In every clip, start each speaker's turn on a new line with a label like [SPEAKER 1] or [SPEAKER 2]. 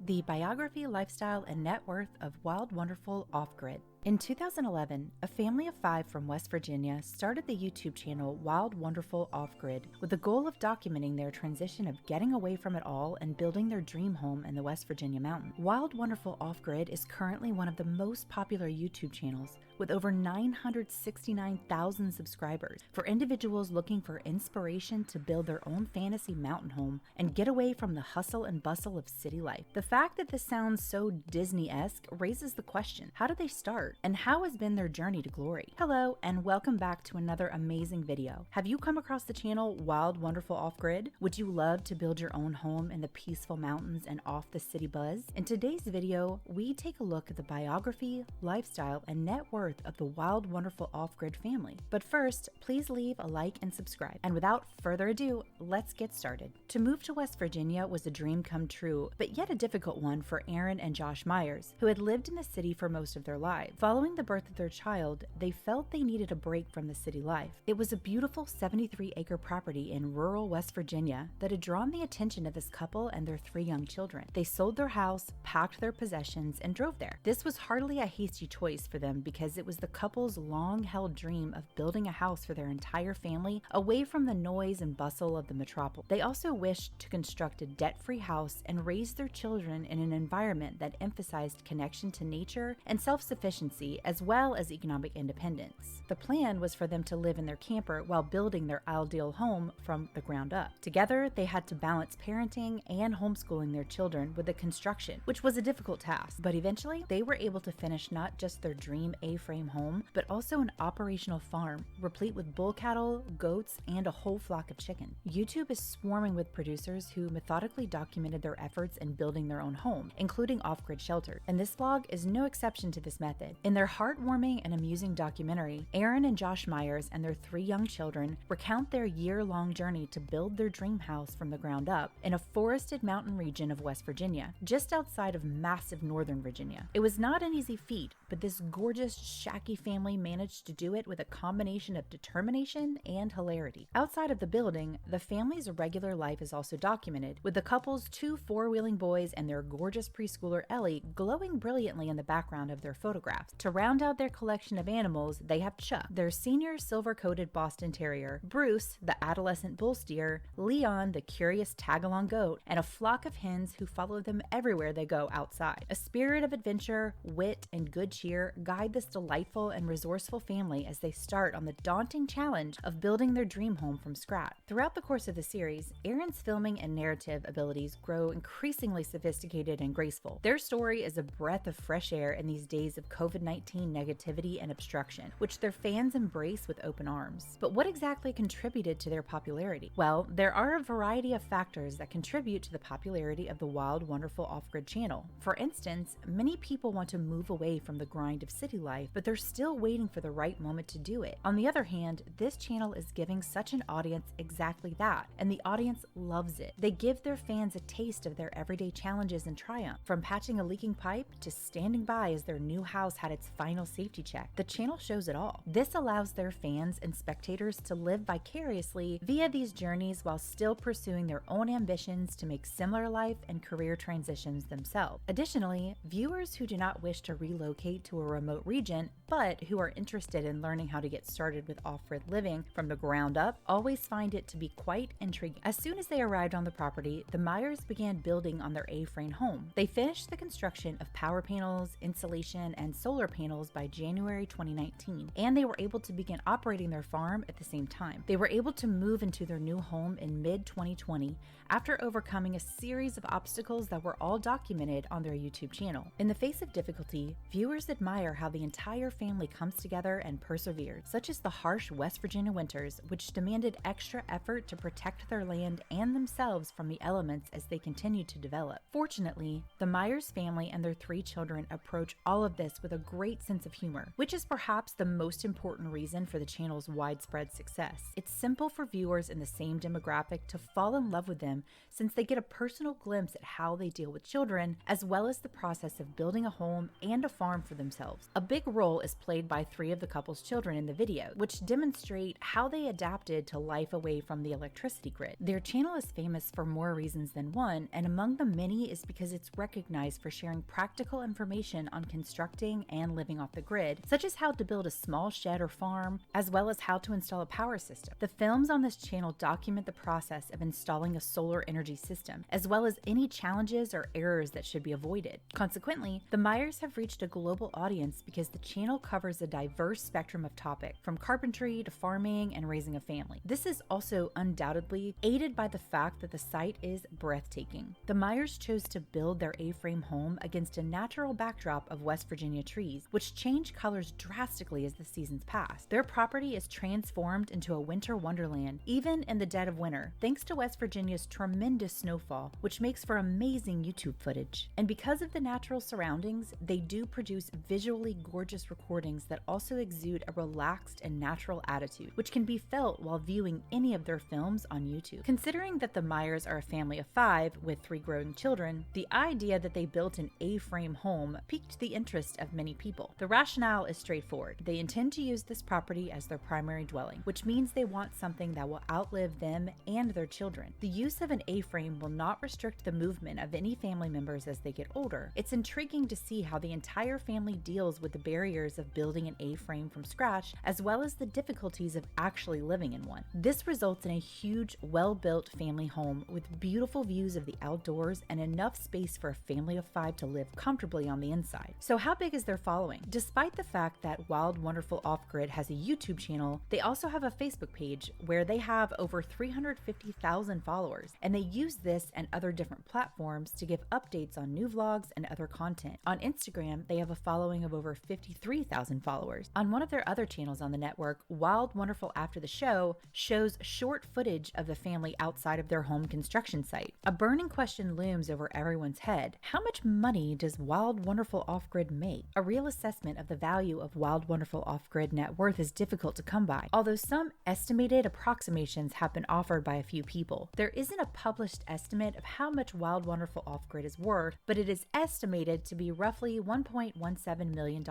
[SPEAKER 1] the biography, lifestyle, and net worth of Wild, Wonderful Off-Grid. In 2011, a family of 5 from West Virginia started the YouTube channel Wild, Wonderful Off-Grid with the goal of documenting their transition of getting away from it all and building their dream home in the West Virginia mountains. Wild, Wonderful Off-Grid is currently one of the most popular YouTube channels with over 969,000 subscribers for individuals looking for inspiration to build their own fantasy mountain home and get away from the hustle and bustle of city life. The fact that this sounds so Disney-esque raises the question, how did they start? And how has been their journey to glory? Hello, and welcome back to another amazing video. Have you come across the channel Wild, Wonderful Off-Grid? Would you love to build your own home in the peaceful mountains and off the city buzz? In today's video, we take a look at the biography, lifestyle, and net worth of the Wild, Wonderful Off-Grid family. But first, please leave a like and subscribe. And without further ado, let's get started. To move to West Virginia was a dream come true, but yet a difficult one for Aaron and Josh Myers, who had lived in the city for most of their lives. Following the birth of their child, they felt they needed a break from the city life. It was a beautiful 73-acre property in rural West Virginia that had drawn the attention of this couple and their 3 young children. They sold their house, packed their possessions, and drove there. This was hardly a hasty choice for them because it was the couple's long-held dream of building a house for their entire family away from the noise and bustle of the metropolis. They also wished to construct a debt-free house and raise their children in an environment that emphasized connection to nature and self-sufficiency as well as economic independence. The plan was for them to live in their camper while building their ideal home from the ground up. Together, they had to balance parenting and homeschooling their children with the construction, which was a difficult task. But eventually, they were able to finish not just their dream A-frame home, but also an operational farm replete with bull cattle, goats, and a whole flock of chicken. YouTube is swarming with producers who methodically documented their efforts in building their own home, including off-grid shelters. And this vlog is no exception to this method. In their heartwarming and amusing documentary, Aaron and Josh Myers and their 3 young children recount their year-long journey to build their dream house from the ground up in a forested mountain region of West Virginia, just outside of massive northern Virginia. It was not an easy feat, but this gorgeous, shacky family managed to do it with a combination of determination and hilarity. Outside of the building, the family's regular life is also documented, with the couple's 2 four-wheeling boys and their gorgeous preschooler Ellie glowing brilliantly in the background of their photographs. To round out their collection of animals, they have Chuck, their senior silver-coated Boston Terrier, Bruce, the adolescent bull steer, Leon, the curious tag-along goat, and a flock of hens who follow them everywhere they go outside. A spirit of adventure, wit, and good cheer guide this delightful and resourceful family as they start on the daunting challenge of building their dream home from scratch. Throughout the course of the series, Aaron's filming and narrative abilities grow increasingly sophisticated and graceful. Their story is a breath of fresh air in these days of COVID-19 negativity and obstruction, which their fans embrace with open arms. But what exactly contributed to their popularity? Well, there are a variety of factors that contribute to the popularity of the Wild, Wonderful Off-Grid channel. For instance, many people want to move away from the grind of city life, but they're still waiting for the right moment to do it. On the other hand, this channel is giving such an audience exactly that, and the audience loves it. They give their fans a taste of their everyday challenges and triumph, from patching a leaking pipe to standing by as their new house had its final safety check. The channel shows it all. This allows their fans and spectators to live vicariously via these journeys while still pursuing their own ambitions to make similar life and career transitions themselves. Additionally, viewers who do not wish to relocate to a remote region, but who are interested in learning how to get started with off-grid living from the ground up, always find it to be quite intriguing. As soon as they arrived on the property, the Myers began building on their A-frame home. They finished the construction of power panels, insulation, and solar panels by January 2019, and they were able to begin operating their farm at the same time. They were able to move into their new home in mid-2020 after overcoming a series of obstacles that were all documented on their YouTube channel. In the face of difficulty, viewers admire how the entire family comes together and persevered, such as the harsh West Virginia winters, which demanded extra effort to protect their land and themselves from the elements as they continued to develop. Fortunately, the Myers family and their 3 children approach all of this with a a great sense of humor, which is perhaps the most important reason for the channel's widespread success. It's simple for viewers in the same demographic to fall in love with them since they get a personal glimpse at how they deal with children, as well as the process of building a home and a farm for themselves. A big role is played by 3 of the couple's children in the video, which demonstrate how they adapted to life away from the electricity grid. Their channel is famous for more reasons than one, and among the many is because it's recognized for sharing practical information on constructing and living off the grid, such as how to build a small shed or farm, as well as how to install a power system. The films on this channel document the process of installing a solar energy system, as well as any challenges or errors that should be avoided. Consequently, the Meyers have reached a global audience because the channel covers a diverse spectrum of topics, from carpentry to farming and raising a family. This is also undoubtedly aided by the fact that the site is breathtaking. The Meyers chose to build their A-frame home against a natural backdrop of West Virginia trees, which change colors drastically as the seasons pass. Their property is transformed into a winter wonderland, even in the dead of winter, thanks to West Virginia's tremendous snowfall, which makes for amazing YouTube footage. And because of the natural surroundings, they do produce visually gorgeous recordings that also exude a relaxed and natural attitude, which can be felt while viewing any of their films on YouTube. Considering that the Meyers are a family of 5 with 3 growing children, the idea that they built an A-frame home piqued the interest of many people. The rationale is straightforward. They intend to use this property as their primary dwelling, which means they want something that will outlive them and their children. The use of an A-frame will not restrict the movement of any family members as they get older. It's intriguing to see how the entire family deals with the barriers of building an A-frame from scratch, as well as the difficulties of actually living in one. This results in a huge, well-built family home with beautiful views of the outdoors and enough space for a family of 5 to live comfortably on the inside. So how big is their following? Despite the fact that Wild Wonderful Off-Grid has a YouTube channel, they also have a Facebook page where they have over 350,000 followers, and they use this and other different platforms to give updates on new vlogs and other content. On Instagram, they have a following of over 53,000 followers. On one of their other channels on the network, Wild Wonderful After the Show shows short footage of the family outside of their home construction site. A burning question looms over everyone's head. How much money does Wild Wonderful Off-Grid make? A real assessment of the value of Wild Wonderful Off-Grid net worth is difficult to come by, although some estimated approximations have been offered by a few people. There isn't a published estimate of how much Wild Wonderful Off-Grid is worth, but it is estimated to be roughly $1.17 million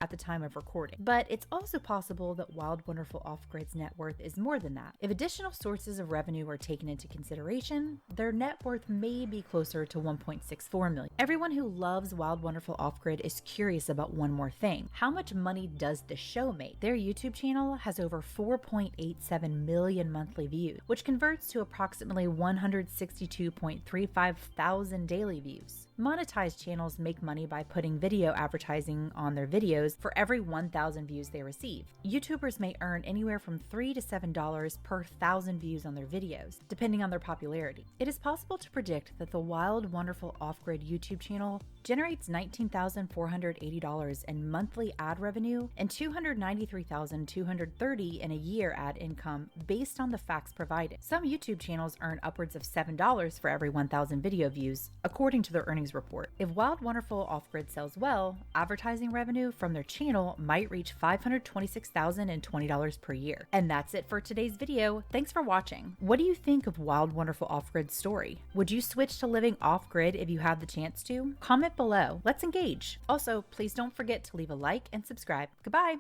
[SPEAKER 1] at the time of recording. But it's also possible that Wild Wonderful Off-Grid's net worth is more than that. If additional sources of revenue are taken into consideration, their net worth may be closer to $1.64 million. Everyone who loves Wild Wonderful Off-Grid is curious about one more thing. How much money does the show make? Their YouTube channel has over 4.87 million monthly views, which converts to approximately 162.35 thousand daily views. Monetized channels make money by putting video advertising on their videos for every 1,000 views they receive. YouTubers may earn anywhere from $3 to $7 per 1,000 views on their videos, depending on their popularity. It is possible to predict that the Wild Wonderful Off-Grid YouTube channel generates $19,480 in monthly ad revenue and $293,230 in a year ad income based on the facts provided. Some YouTube channels earn upwards of $7 for every 1,000 video views, according to their earnings report. If Wild Wonderful Off-Grid sells well, advertising revenue from their channel might reach $526,020 per year. And that's it for today's video. Thanks for watching. What do you think of Wild Wonderful Off-Grid's story? Would you switch to living off-grid if you had the chance to? Comment below. Let's engage. Also, please don't forget to leave a like and subscribe. Goodbye.